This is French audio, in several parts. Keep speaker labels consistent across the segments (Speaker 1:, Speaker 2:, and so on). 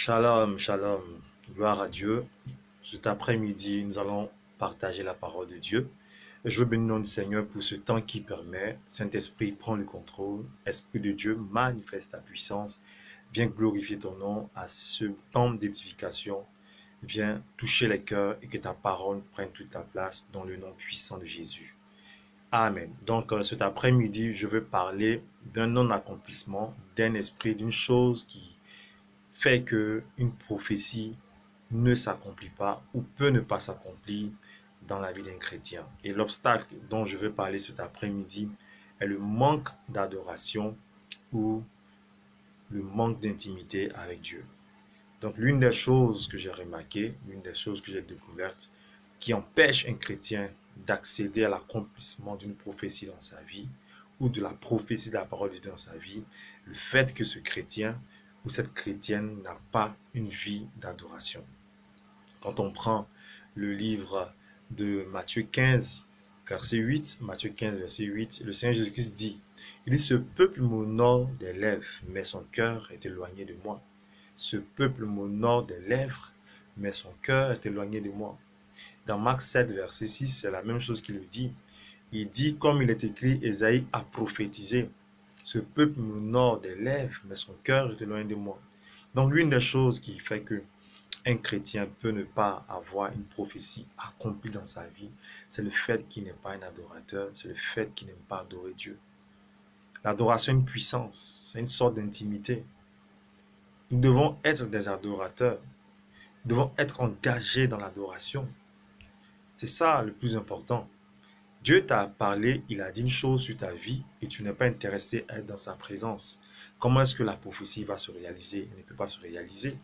Speaker 1: Shalom, shalom, gloire à Dieu. Cet après-midi, nous allons partager la parole de Dieu. Je veux bénir notre Seigneur pour ce temps qui permet. Saint-Esprit, prends le contrôle. Esprit de Dieu, manifeste ta puissance. Viens glorifier ton nom à ce temps d'édification. Viens toucher les cœurs et que ta parole prenne toute ta place dans le nom puissant de Jésus. Amen. Donc, cet après-midi, je veux parler d'un non-accomplissement, d'un esprit, d'une chose qui fait que une prophétie ne s'accomplit pas ou peut ne pas s'accomplir dans la vie d'un chrétien. Et l'obstacle dont je veux parler cet après-midi est le manque d'adoration ou le manque d'intimité avec Dieu. Donc l'une des choses que j'ai remarquées, l'une des choses que j'ai découvertes qui empêche un chrétien d'accéder à l'accomplissement d'une prophétie dans sa vie ou de la prophétie de la parole de Dieu dans sa vie, le fait que ce chrétien ou cette chrétienne n'a pas une vie d'adoration. Quand on prend le livre de Matthieu 15, verset 8, Matthieu 15, verset 8, le Seigneur Jésus-Christ dit, il dit, ce peuple m'honore des lèvres, mais son cœur est éloigné de moi. Ce peuple m'honore des lèvres, mais son cœur est éloigné de moi. Dans Marc 7, verset 6, c'est la même chose qu'il le dit. Il dit, comme il est écrit, Ésaïe a prophétisé. Ce peuple m'honore des lèvres, mais son cœur est éloigné de moi. Donc, l'une des choses qui fait que un chrétien peut ne pas avoir une prophétie accomplie dans sa vie, c'est le fait qu'il n'est pas un adorateur, c'est le fait qu'il n'aime pas adorer Dieu. L'adoration est une puissance, c'est une sorte d'intimité. Nous devons être des adorateurs, nous devons être engagés dans l'adoration. C'est ça le plus important. Dieu t'a parlé, il a dit une chose sur ta vie et tu n'es pas intéressé à être dans sa présence. Comment est-ce que la prophétie va se réaliser? Elle ne peut pas se réaliser.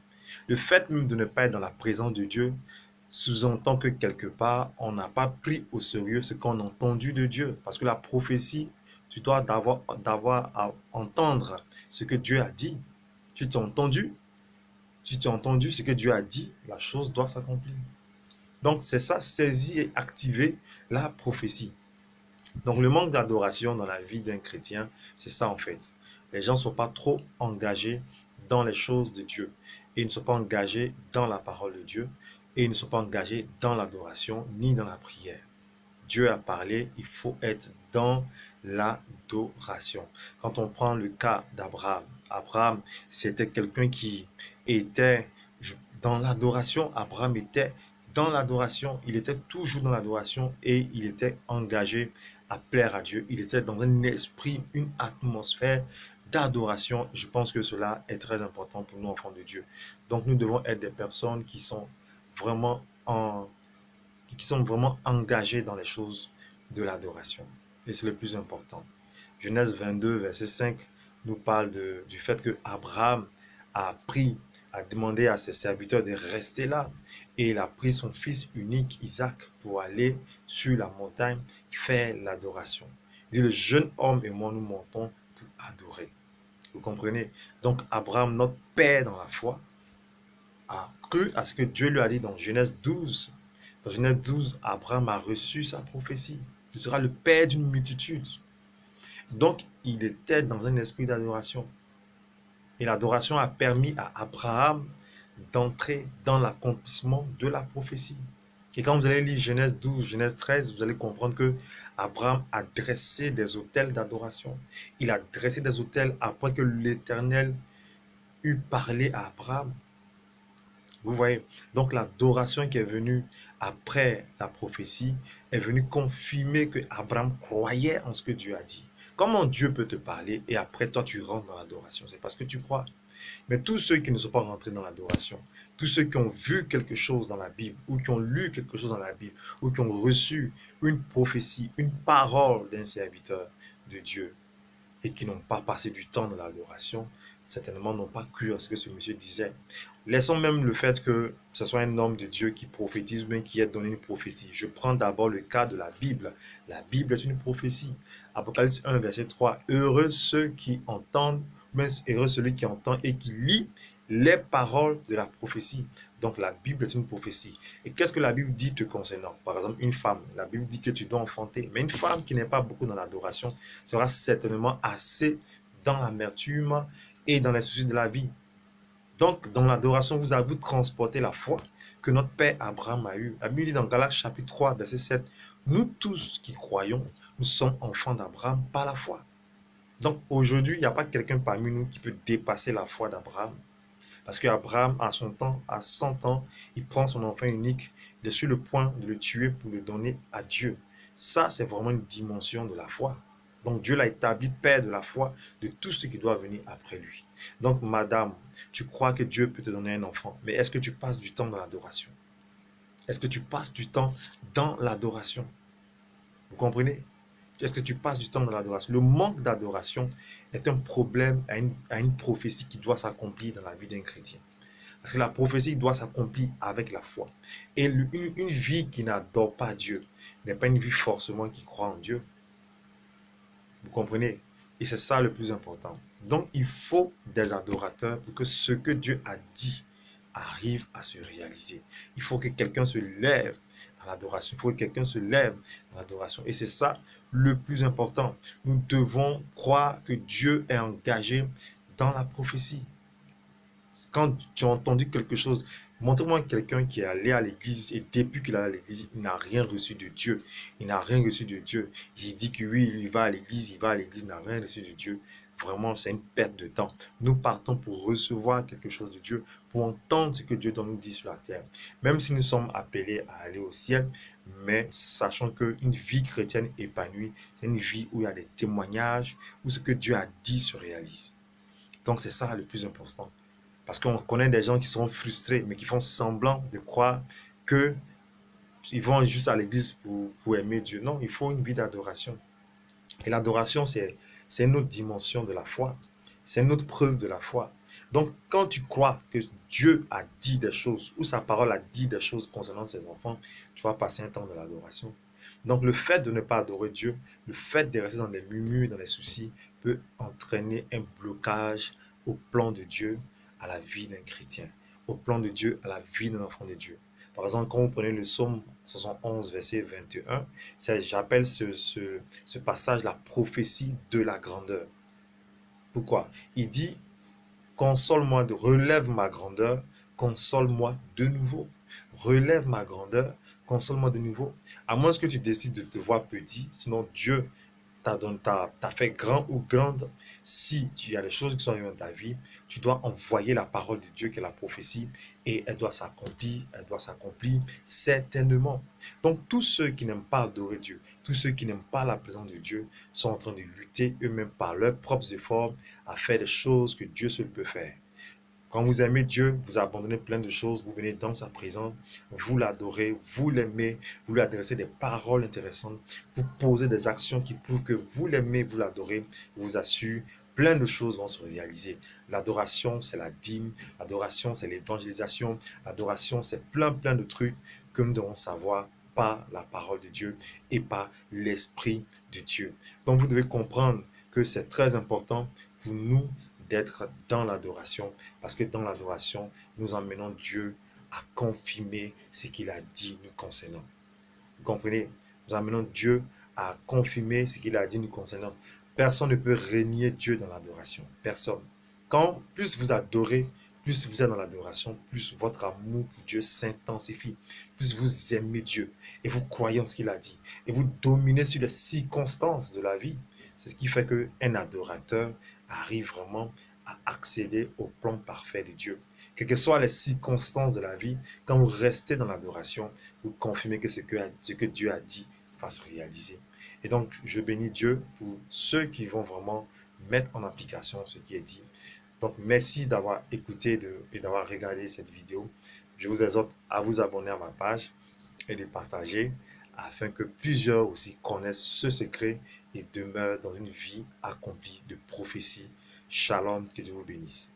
Speaker 1: Le fait même de ne pas être dans la présence de Dieu sous-entend que quelque part, on n'a pas pris au sérieux ce qu'on a entendu de Dieu. Parce que la prophétie, tu dois d'avoir à entendre ce que Dieu a dit. Tu t'es entendu? Tu t'es entendu ce que Dieu a dit? La chose doit s'accomplir. Donc c'est ça, saisir et activer la prophétie. Donc le manque d'adoration dans la vie d'un chrétien, c'est ça en fait. Les gens ne sont pas trop engagés dans les choses de Dieu. Et ils ne sont pas engagés dans la parole de Dieu. Et ils ne sont pas engagés dans l'adoration ni dans la prière. Dieu a parlé, il faut être dans l'adoration. Quand on prend le cas d'Abraham, Abraham, c'était quelqu'un qui était dans l'adoration. Abraham était dans l'adoration, il était toujours dans l'adoration et il était engagé à plaire à Dieu. Il était dans un esprit, une atmosphère d'adoration. Je pense que cela est très important pour nous, enfants de Dieu. Donc nous devons être des personnes vraiment qui sont vraiment engagées dans les choses de l'adoration. Et c'est le plus important. Genèse 22, verset 5, nous parle du fait que Abraham a demandé à ses serviteurs de rester là. Et il a pris son fils unique, Isaac, pour aller sur la montagne faire l'adoration. Il dit, le jeune homme et moi, nous montons pour adorer. Vous comprenez? Donc, Abraham, notre père dans la foi, a cru à ce que Dieu lui a dit dans Genèse 12. Dans Genèse 12, Abraham a reçu sa prophétie. Ce sera le père d'une multitude. Donc, il était dans un esprit d'adoration. Et l'adoration a permis à Abraham d'entrer dans l'accomplissement de la prophétie. Et quand vous allez lire Genèse 12, Genèse 13, vous allez comprendre que Abraham a dressé des autels d'adoration. Il a dressé des autels après que l'Éternel eut parlé à Abraham. Vous voyez, donc l'adoration qui est venue après la prophétie est venue confirmer que Abraham croyait en ce que Dieu a dit. Comment Dieu peut te parler et après toi tu rentres dans l'adoration? C'est parce que tu crois. Mais tous ceux qui ne sont pas rentrés dans l'adoration, tous ceux qui ont vu quelque chose dans la Bible ou qui ont lu quelque chose dans la Bible ou qui ont reçu une prophétie, une parole d'un serviteur de Dieu et qui n'ont pas passé du temps dans l'adoration, certainement n'ont pas cru à ce que ce monsieur disait. Laissons même le fait que ce soit un homme de Dieu qui prophétise ou bien qui ait donné une prophétie. Je prends d'abord le cas de la Bible. La Bible est une prophétie. Apocalypse 1, verset 3. Heureux ceux qui entendent, mais heureux celui qui entend et qui lit les paroles de la prophétie. Donc la Bible est une prophétie. Et qu'est-ce que la Bible dit te concernant? Par exemple, une femme, la Bible dit que tu dois enfanter. Mais une femme qui n'est pas beaucoup dans l'adoration sera certainement assez dans l'amertume et dans les soucis de la vie. Donc, dans l'adoration, vous transportez la foi que notre père Abraham a eue. La Bible dit dans Galates chapitre 3, verset 7, nous tous qui croyons, nous sommes enfants d'Abraham par la foi. Donc, aujourd'hui, il n'y a pas quelqu'un parmi nous qui peut dépasser la foi d'Abraham. Parce qu'Abraham, à son temps, à 100 ans, il prend son enfant unique, il est sur le point de le tuer pour le donner à Dieu. Ça, c'est vraiment une dimension de la foi. Donc Dieu l'a établi père de la foi de tout ce qui doit venir après lui. Donc madame, tu crois que Dieu peut te donner un enfant, mais est-ce que tu passes du temps dans l'adoration? Est-ce que tu passes du temps dans l'adoration? Vous comprenez? Est-ce que tu passes du temps dans l'adoration? Le manque d'adoration est un problème à une prophétie qui doit s'accomplir dans la vie d'un chrétien. Parce que la prophétie doit s'accomplir avec la foi. Et une vie qui n'adore pas Dieu n'est pas une vie forcément qui croit en Dieu. Vous comprenez? Et c'est ça le plus important. Donc, il faut des adorateurs pour que ce que Dieu a dit arrive à se réaliser. Il faut que quelqu'un se lève dans l'adoration. Il faut que quelqu'un se lève dans l'adoration. Et c'est ça le plus important. Nous devons croire que Dieu est engagé dans la prophétie. Quand tu as entendu quelque chose, montre-moi quelqu'un qui est allé à l'église et depuis qu'il est à l'église, il n'a rien reçu de Dieu. Il n'a rien reçu de Dieu. Il dit que oui, il va à l'église, il n'a rien reçu de Dieu. Vraiment, c'est une perte de temps. Nous partons pour recevoir quelque chose de Dieu, pour entendre ce que Dieu doit nous dire sur la terre. Même si nous sommes appelés à aller au ciel, mais sachant qu'une vie chrétienne épanouie, c'est une vie où il y a des témoignages, où ce que Dieu a dit se réalise. Donc c'est ça le plus important. Parce qu'on connaît des gens qui sont frustrés, mais qui font semblant de croire que ils vont juste à l'église pour aimer Dieu. Non, il faut une vie d'adoration. Et l'adoration, c'est une autre dimension de la foi. C'est une autre preuve de la foi. Donc, quand tu crois que Dieu a dit des choses, ou sa parole a dit des choses concernant ses enfants, tu vas passer un temps de l'adoration. Donc, le fait de ne pas adorer Dieu, le fait de rester dans les murmures, dans les soucis, peut entraîner un blocage au plan de Dieu, à la vie d'un chrétien, au plan de Dieu, à la vie d'un enfant de Dieu. Par exemple, quand vous prenez le psaume 71, verset 21, j'appelle ce passage la prophétie de la grandeur. Pourquoi? Il dit, console-moi, relève ma grandeur, console-moi de nouveau. Relève ma grandeur, console-moi de nouveau. À moins que tu décides de te voir petit, sinon Dieu t'as fait grand ou grande. Si tu as des choses qui sont dans ta vie, tu dois envoyer la parole de Dieu qui est la prophétie et elle doit s'accomplir certainement. Donc tous ceux qui n'aiment pas adorer Dieu, tous ceux qui n'aiment pas la présence de Dieu sont en train de lutter eux-mêmes par leurs propres efforts à faire des choses que Dieu seul peut faire. Quand vous aimez Dieu, vous abandonnez plein de choses, vous venez dans sa présence, vous l'adorez, vous l'aimez, vous lui adressez des paroles intéressantes, vous posez des actions qui prouvent que vous l'aimez, vous l'adorez, je vous assure, plein de choses vont se réaliser. L'adoration, c'est la dîme, l'adoration, c'est l'évangélisation, l'adoration, c'est plein de trucs que nous devons savoir par la parole de Dieu et par l'Esprit de Dieu. Donc vous devez comprendre que c'est très important pour nous d'être dans l'adoration, parce que dans l'adoration, nous emmenons Dieu à confirmer ce qu'il a dit nous concernant. Vous comprenez? Nous emmenons Dieu à confirmer ce qu'il a dit nous concernant. Personne ne peut régner Dieu dans l'adoration. Personne. Quand plus vous adorez, plus vous êtes dans l'adoration, plus votre amour pour Dieu s'intensifie, plus vous aimez Dieu et vous croyez en ce qu'il a dit et vous dominez sur les circonstances de la vie. C'est ce qui fait qu'un adorateur arrive vraiment à accéder au plan parfait de Dieu. Quelles que soient les circonstances de la vie, quand vous restez dans l'adoration, vous confirmez que ce que Dieu a dit va se réaliser. Et donc, je bénis Dieu pour ceux qui vont vraiment mettre en application ce qui est dit. Donc, merci d'avoir écouté et d'avoir regardé cette vidéo. Je vous exhorte à vous abonner à ma page et de partager afin que plusieurs aussi connaissent ce secret et demeurent dans une vie accomplie de prophétie. Shalom, que Dieu vous bénisse.